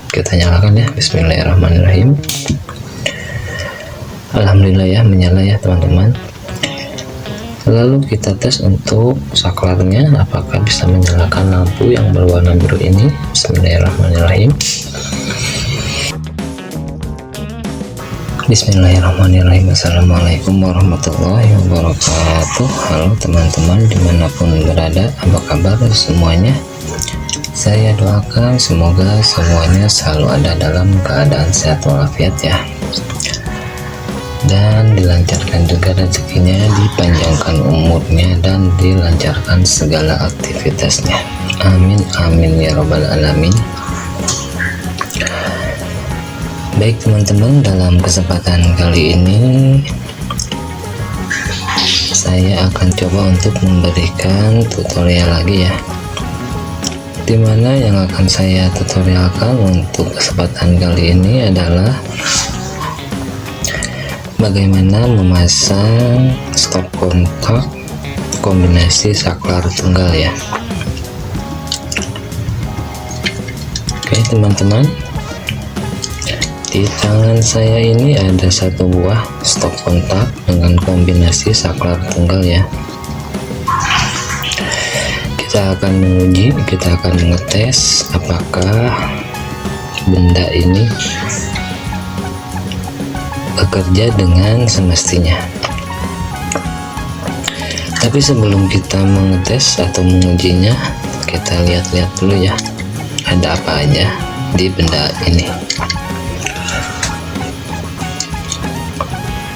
Kita nyalakan ya. Bismillahirrahmanirrahim. Alhamdulillah ya, menyala ya teman-teman. Lalu kita tes untuk saklarnya, apakah bisa menyalakan lampu yang berwarna biru ini. Bismillahirrahmanirrahim. Bismillahirrahmanirrahim. Assalamualaikum warahmatullahi wabarakatuh. Halo teman-teman dimanapun berada, apa kabar semuanya? Saya doakan semoga semuanya selalu ada dalam keadaan sehat walafiat ya, dan dilancarkan juga rezekinya, dipanjangkan umurnya, dan dilancarkan segala aktivitasnya. Amin amin ya robbal alamin. Baik teman-teman, dalam kesempatan kali ini saya akan coba untuk memberikan tutorial lagi ya, dimana yang akan saya tutorialkan untuk kesempatan kali ini adalah bagaimana memasang stop kontak kombinasi saklar tunggal ya. Oke teman-teman, di tangan saya ini ada satu buah stop kontak dengan kombinasi saklar tunggal ya. Kita akan menguji, kita akan mengetes apakah benda ini bekerja dengan semestinya. Tapi sebelum kita mengetes atau mengujinya, kita lihat-lihat dulu ya, ada apa aja di benda ini.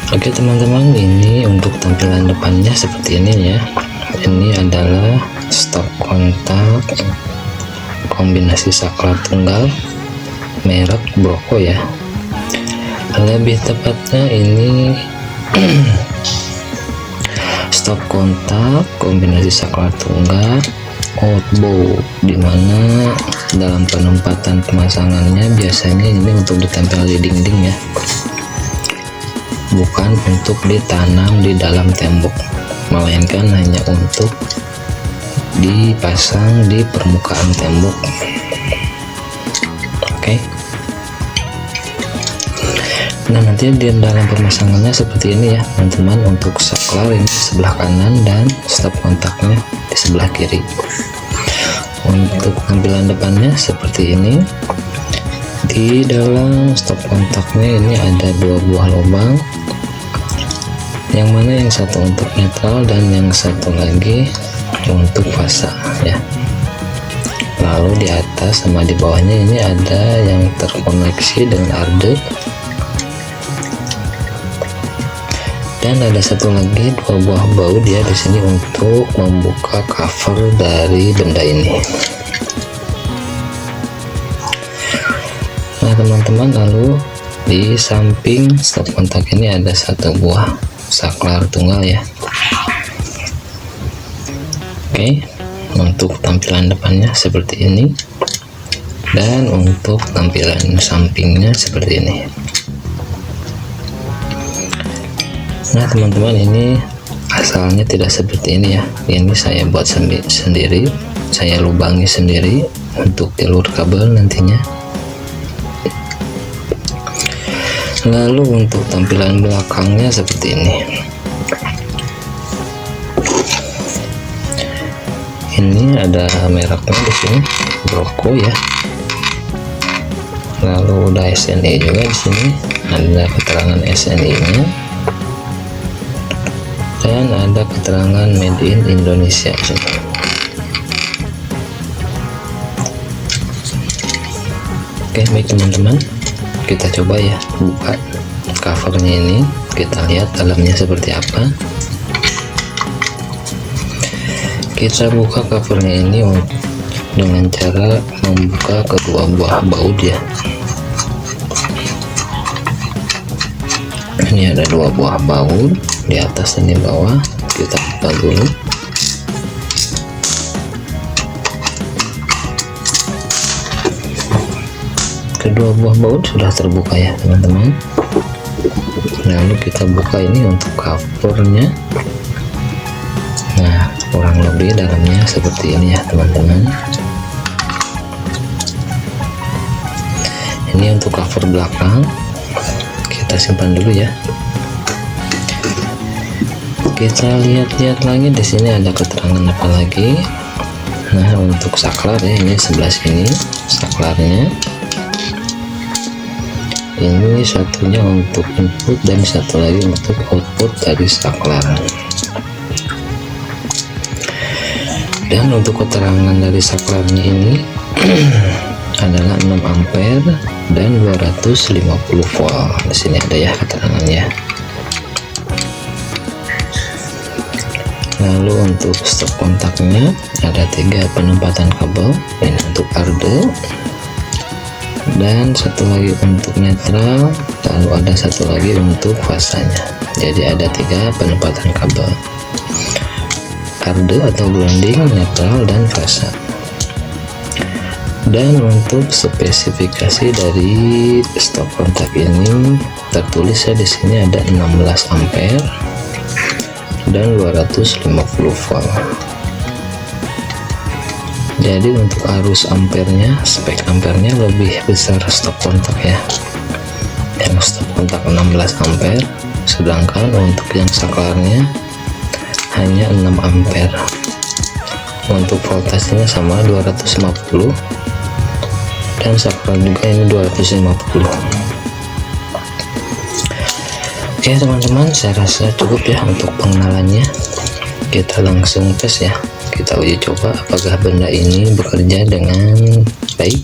Oke teman-teman, ini untuk tampilan depannya seperti ini ya. Ini adalah stop kontak kombinasi saklar tunggal merek Broko ya. Lebih tepatnya ini stop kontak kombinasi saklar tunggal outbow, dimana dalam penempatan pemasangannya biasanya ini untuk ditempel di dinding ya, bukan untuk ditanam di dalam tembok, melainkan hanya untuk dipasang di permukaan tembok. Oke. Nah, nanti di dalam pemasangannya seperti ini ya teman-teman. Untuk saklar ini sebelah kanan dan stop kontaknya di sebelah kiri. Untuk tampilan depannya seperti ini. Di dalam stop kontaknya ini ada dua buah lubang, yang mana yang satu untuk netral dan yang satu lagi untuk fasa ya. Lalu di atas sama di bawahnya ini ada yang terkoneksi dengan arde, dan ada satu lagi dua buah baut dia di sini untuk membuka cover dari benda ini. Nah teman-teman, lalu di samping stop kontak ini ada satu buah saklar tunggal ya. Oke, untuk tampilan depannya seperti ini, dan untuk tampilan sampingnya seperti ini. Nah teman-teman, ini asalnya tidak seperti ini ya. Ini saya buat sendiri, saya lubangi sendiri untuk jalur kabel nantinya. Lalu untuk tampilan belakangnya seperti ini. Ini ada mereknya di sini, Broko ya. Lalu udah SNI juga di sini, ada keterangan SNI-nya, dan ada keterangan Made in Indonesia di sini. Oke, baik teman-teman, kita coba ya buka covernya ini, kita lihat dalamnya seperti apa. Kita buka covernya ini dengan cara membuka kedua buah baut ya. Ini ada dua buah baut di atas dan di bawah. Kita buka dulu. Kedua buah baut sudah terbuka ya teman-teman. Lalu kita buka ini untuk covernya. Nah, kurang lebih dalamnya seperti ini ya teman-teman. Ini untuk cover belakang, kita simpan dulu ya. Kita lihat-lihat lagi, di sini ada keterangan apa lagi. Nah, untuk saklar ya, ini sebelah sini saklarnya. Ini satunya untuk input dan satu lagi untuk output dari saklar. Dan untuk keterangan dari saklarnya ini adalah 6 ampere dan 250 volt. Di sini ada ya keterangannya. Lalu untuk stop kontaknya ada 3 penempatan kabel, ini untuk arde, dan satu lagi untuk netral, lalu ada satu lagi untuk fasanya. Jadi ada 3 penempatan kabel, arde atau grounding, netral, dan fasa. Dan untuk spesifikasi dari stop kontak ini tertulis ya, di sini ada 16 ampere dan 250 volt. Jadi untuk arus ampernya, spek ampernya lebih besar stop kontak ya, yang stop kontak 16 ampere, sedangkan untuk yang saklarnya hanya 6 ampere. Untuk voltasenya sama 250, dan saklar juga ini 250. Oke teman-teman, saya rasa cukup ya untuk pengenalannya. Kita langsung tes ya, kita uji coba apakah benda ini bekerja dengan baik.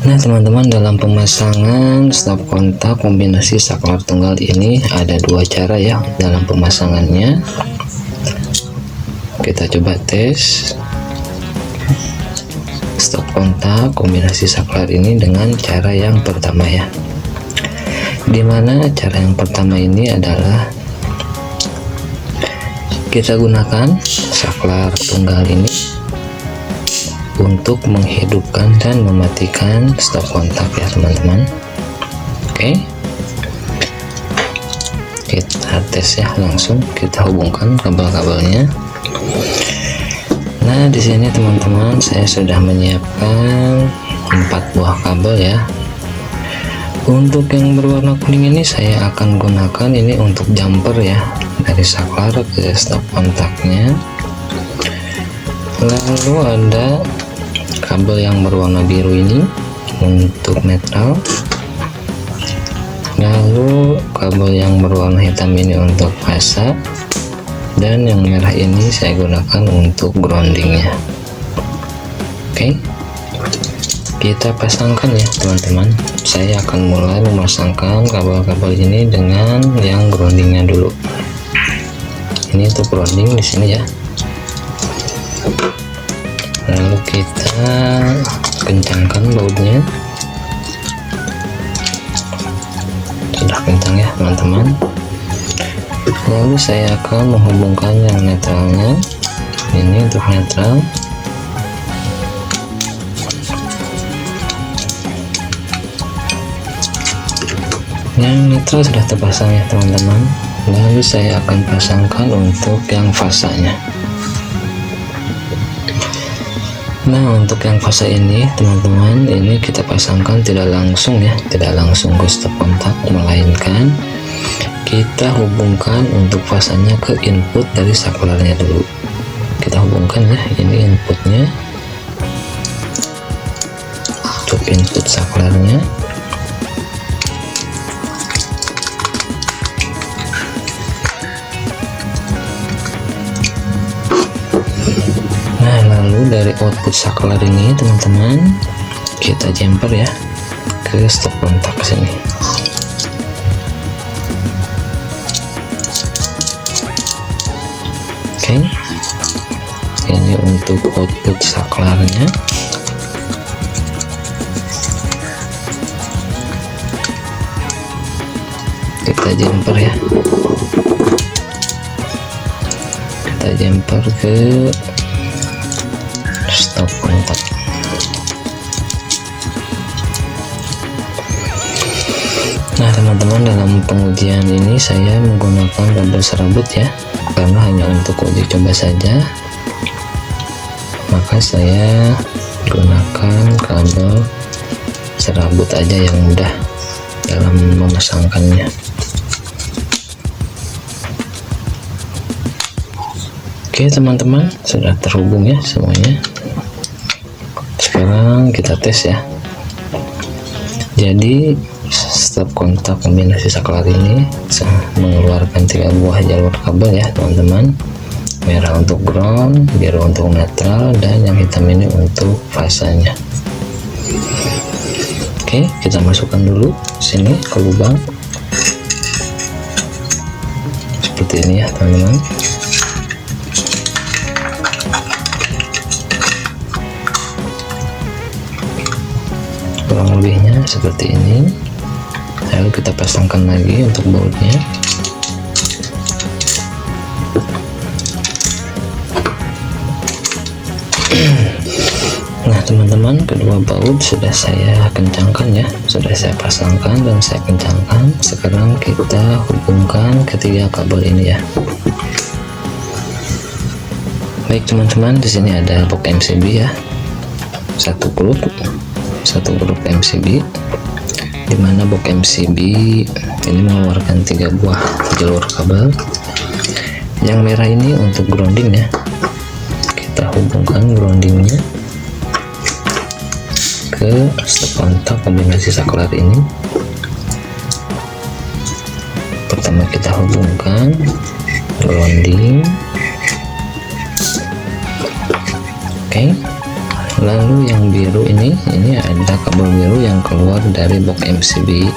Nah teman-teman, dalam pemasangan stop kontak kombinasi saklar tunggal ini ada 2 cara ya dalam pemasangannya. Kita coba tes stop kontak kombinasi saklar ini dengan cara yang pertama ya, dimana cara yang pertama ini adalah kita gunakan saklar tunggal ini untuk menghidupkan dan mematikan stop kontak ya teman-teman. Oke, kita tes ya, langsung kita hubungkan kabel-kabelnya. Nah di sini teman-teman, saya sudah menyiapkan 4 buah kabel ya. Untuk yang berwarna kuning ini saya akan gunakan ini untuk jumper ya, dari saklar ke stop kontaknya. Lalu ada kabel yang berwarna biru ini untuk netral, lalu kabel yang berwarna hitam ini untuk fasa, dan yang merah ini saya gunakan untuk groundingnya. Oke, kita pasangkan ya teman-teman. Saya akan mulai memasangkan kabel-kabel ini dengan yang groundingnya dulu. Ini untuk grounding di sini ya. Lalu kita kencangkan bautnya. Sudah kencang ya teman-teman. Lalu saya akan menghubungkan yang netralnya. Ini untuk netral. Yang netral sudah terpasang ya teman-teman. Lalu saya akan pasangkan untuk yang fasanya. Nah untuk yang fasa ini teman-teman, ini kita pasangkan tidak langsung ya, tidak langsung ke stop kontak, melainkan kita hubungkan untuk fasanya ke input dari saklarnya dulu. Kita hubungkan ya, ini inputnya untuk input saklarnya. Nah lalu dari output saklar ini teman-teman, kita jumper ya ke stop kontak sini. Oke, ini untuk output saklarnya. Kita jumper ya, kita jumper ke stop kontak. Nah teman-teman, dalam pengujian ini saya menggunakan kabel serabut ya, karena hanya untuk uji coba saja, maka saya gunakan kabel serabut aja yang mudah dalam memasangkannya. Oke teman-teman, sudah terhubung ya semuanya. Sekarang kita tes ya. Jadi stop kontak kombinasi saklar ini mengeluarkan 3 buah jalur kabel ya teman-teman. Merah untuk ground, biru untuk netral, dan yang hitam ini untuk fasanya. Oke, kita masukkan dulu sini ke lubang seperti ini ya teman-teman. Kurang lebihnya seperti ini. Lalu kita pasangkan lagi untuk bautnya. Nah teman-teman, kedua baut sudah saya kencangkan ya, sudah saya pasangkan dan saya kencangkan. Sekarang kita hubungkan ketiga kabel ini ya. Baik teman-teman, di sini ada box MCB ya, satu grup MCB, dimana box MCB ini mengeluarkan 3 buah jalur kabel. Yang merah ini untuk grounding ya, kita hubungkan groundingnya ke stop kontak kombinasi saklar ini. Pertama kita hubungkan grounding, oke. Lalu yang biru ini ada kabel biru yang keluar dari box MCB,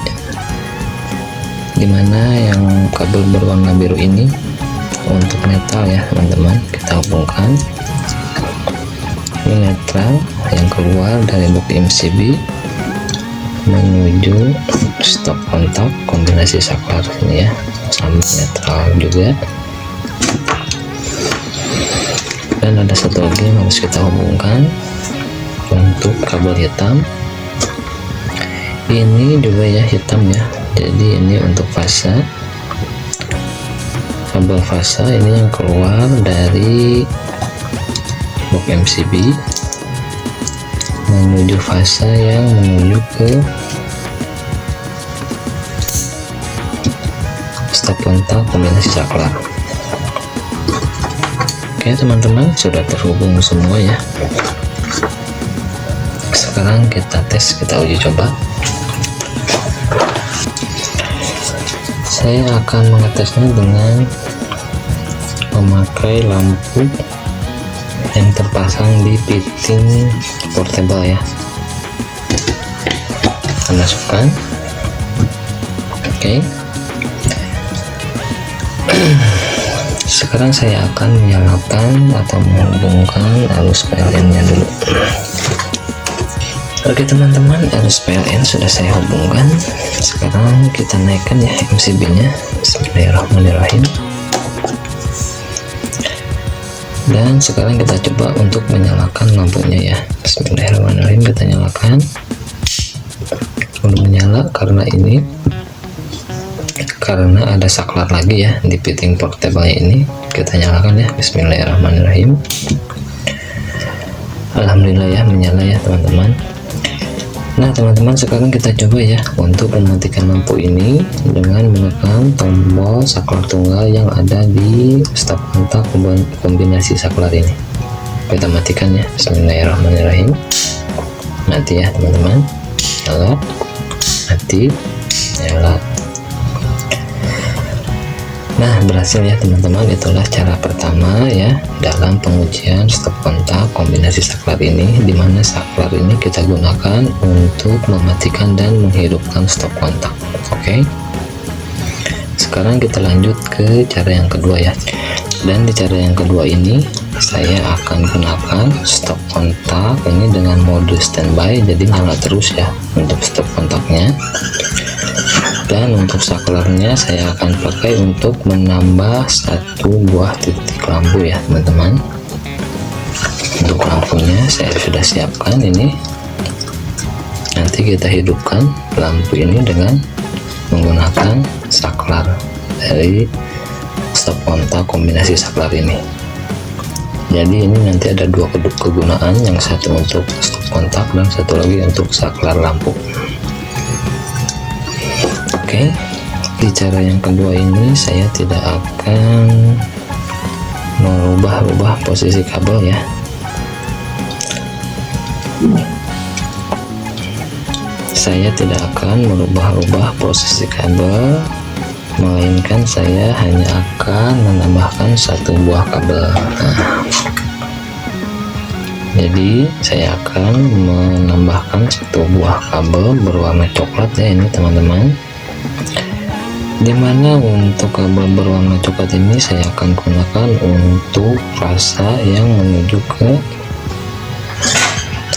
dimana yang kabel berwarna biru ini untuk netral ya teman-teman. Kita hubungkan ini netral yang keluar dari box MCB menuju stop kontak kombinasi saklar ini ya, sama netral juga. Dan ada satu lagi yang harus kita hubungkan untuk kabel hitam, ini juga ya hitam ya. Jadi ini untuk fasa, kabel fasa ini yang keluar dari box MCB menuju fasa yang menuju ke stop kontak kombinasi saklar. Oke teman-teman, sudah terhubung semua ya. Sekarang kita tes, kita uji coba. Saya akan mengetesnya dengan memakai lampu yang terpasang di fitting portable ya. Kita masukkan, oke. Sekarang saya akan menyalakan atau menghubungkan arus PLN nya dulu. Oke teman-teman, arus PLN sudah saya hubungkan. Sekarang kita naikkan ya MCB nya. Bismillahirrahmanirrahim. Dan sekarang kita coba untuk menyalakan lampunya ya. Bismillahirrahmanirrahim, kita nyalakan. Belum menyala karena ada saklar lagi ya di fitting portable ini. Kita nyalakan ya. Bismillahirrahmanirrahim. Alhamdulillah ya, menyala ya teman-teman. Nah teman-teman, sekarang kita coba ya untuk mematikan lampu ini dengan menekan tombol saklar tunggal yang ada di stop kontak kombinasi saklar ini. Kita matikan ya. Bismillahirrahmanirrahim. Mati ya teman-teman. Nyala, mati, nyala. Nah berhasil ya teman-teman. Itulah cara pertama ya dalam pengujian stop kontak kombinasi saklar ini, dimana saklar ini kita gunakan untuk mematikan dan menghidupkan stop kontak. Oke, sekarang kita lanjut ke cara yang kedua ya. Dan di cara yang kedua ini saya akan gunakan stop kontak ini dengan mode standby, jadi nyala terus ya untuk stop kontaknya. Dan untuk saklarnya saya akan pakai untuk menambah 1 buah titik lampu ya teman-teman. Untuk lampunya saya sudah siapkan ini. Nanti kita hidupkan lampu ini dengan menggunakan saklar dari stop kontak kombinasi saklar ini. Jadi ini nanti ada 2 kegunaan, yang satu untuk stop kontak, dan satu lagi untuk saklar lampu. Oke, di cara yang kedua ini saya tidak akan merubah posisi kabel ya. Saya tidak akan merubah posisi kabel, melainkan saya hanya akan menambahkan satu buah kabel. Jadi saya akan menambahkan satu buah kabel berwarna coklat ya ini teman-teman, dimana untuk kabel berwarna coklat ini saya akan gunakan untuk fasa yang menuju ke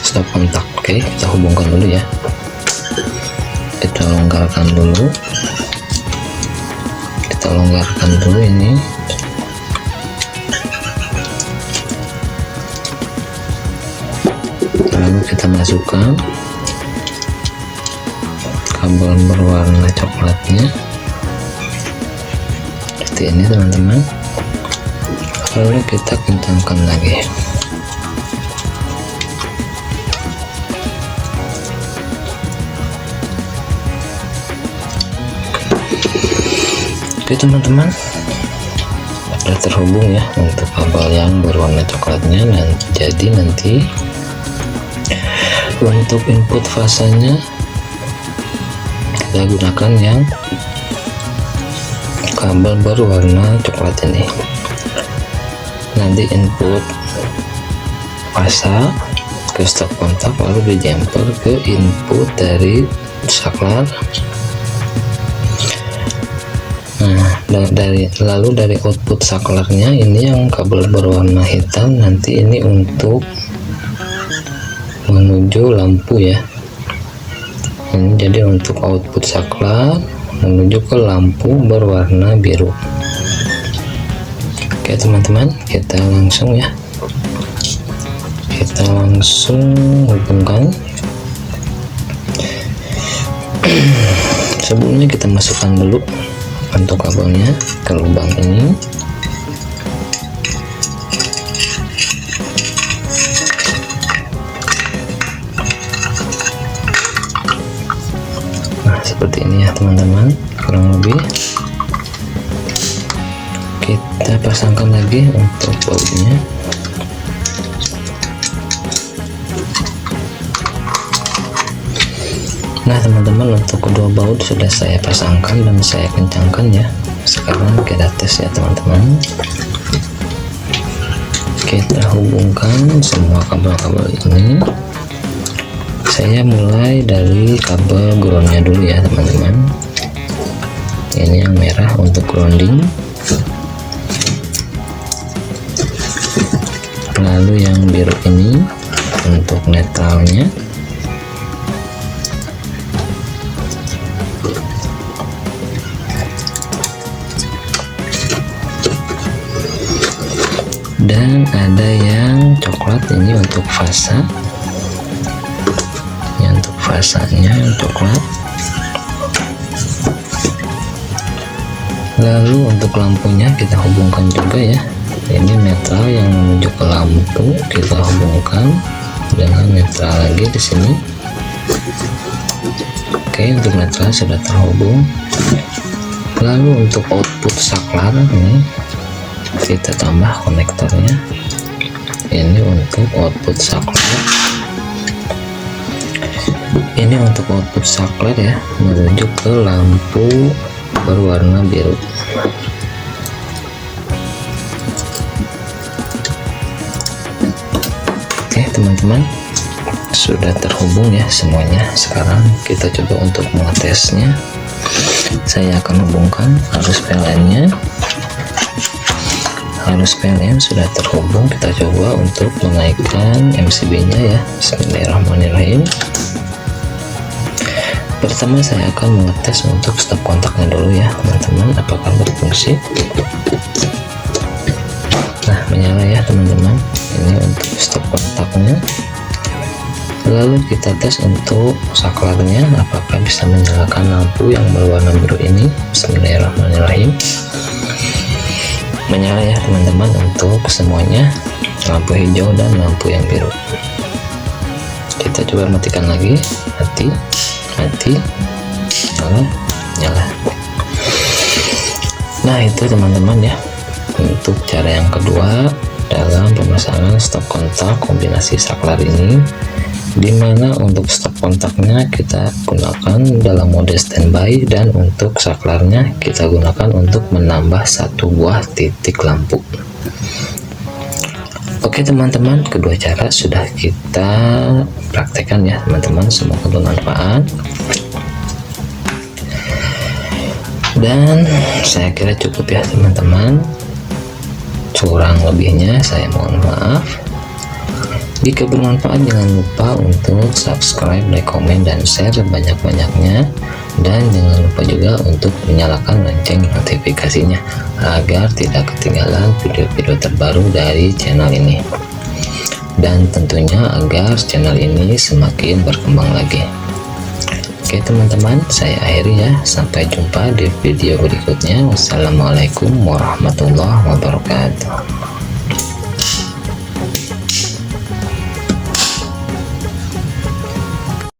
stop kontak. Oke, kita hubungkan dulu ya, kita longgarkan dulu ini. Lalu kita masukkan kabel berwarna coklatnya seperti ini teman-teman, lalu kita kencangkan lagi. Oke teman-teman, sudah terhubung ya untuk kabel yang berwarna coklatnya. Jadi nanti untuk input fasanya kita gunakan yang kabel berwarna coklat ini. Nanti input fasa ke stop kontak, lalu dijumper ke input dari saklar. Lalu dari output saklarnya ini yang kabel berwarna hitam, nanti ini untuk menuju lampu ya. Ini jadi untuk output saklar menuju ke lampu berwarna biru. Oke teman-teman, kita langsung hubungkan. Sebelumnya kita masukkan dulu untuk kabelnya ke lubang ini. Nah seperti ini ya teman-teman, kurang lebih. Kita pasangkan lagi untuk bautnya. Nah teman-teman, untuk kedua baut sudah saya pasangkan dan saya kencangkan ya. Sekarang kita tes ya teman-teman. Kita hubungkan semua kabel-kabel ini. Saya mulai dari kabel groundnya dulu ya teman-teman. Ini yang merah untuk grounding, lalu yang biru ini untuk netralnya, dan ada yang coklat ini untuk fasa. Untuk fasanya yang coklat. Lalu untuk lampunya kita hubungkan juga ya. Ini netral yang menuju ke lampu, kita hubungkan dengan netral lagi di sini. Oke, untuk netral sudah terhubung. Lalu untuk output saklar ini kita tambah konektornya. Ini untuk output saklar. Ini untuk output saklar ya, menuju ke lampu berwarna biru. Oke teman-teman, sudah terhubung ya semuanya. Sekarang kita coba untuk mengetesnya. Saya akan hubungkan arus PLN-nya. Arus PLN sudah terhubung. Kita coba untuk menaikkan MCB-nya ya. Bismillahirrahmanirrahim. Pertama saya akan mengetes untuk stop kontaknya dulu ya teman-teman, apakah berfungsi. Nah menyala ya teman-teman, ini untuk stop kontaknya. Lalu kita tes untuk saklarnya, apakah bisa menyalakan lampu yang berwarna biru ini. Bismillahirrahmanirrahim. Menyala ya teman-teman untuk semuanya, lampu hijau dan lampu yang biru. Kita coba matikan lagi, mati, nyala. Nah itu teman-teman ya, untuk cara yang kedua dalam pemasangan stop kontak kombinasi saklar ini, dimana untuk stop kontaknya kita gunakan dalam mode standby, dan untuk saklarnya kita gunakan untuk menambah satu buah titik lampu. Oke teman-teman, kedua cara sudah kita praktekkan ya teman-teman, semoga bermanfaat. Dan saya kira cukup ya teman-teman, kurang lebihnya saya mohon maaf. Jika bermanfaat jangan lupa untuk subscribe, like, komen, dan share sebanyak-banyaknya, dan jangan lupa juga untuk menyalakan lonceng notifikasinya agar tidak ketinggalan video-video terbaru dari channel ini, dan tentunya agar channel ini semakin berkembang lagi. Oke teman-teman, saya akhiri ya, sampai jumpa di video berikutnya. Wassalamualaikum warahmatullahi wabarakatuh.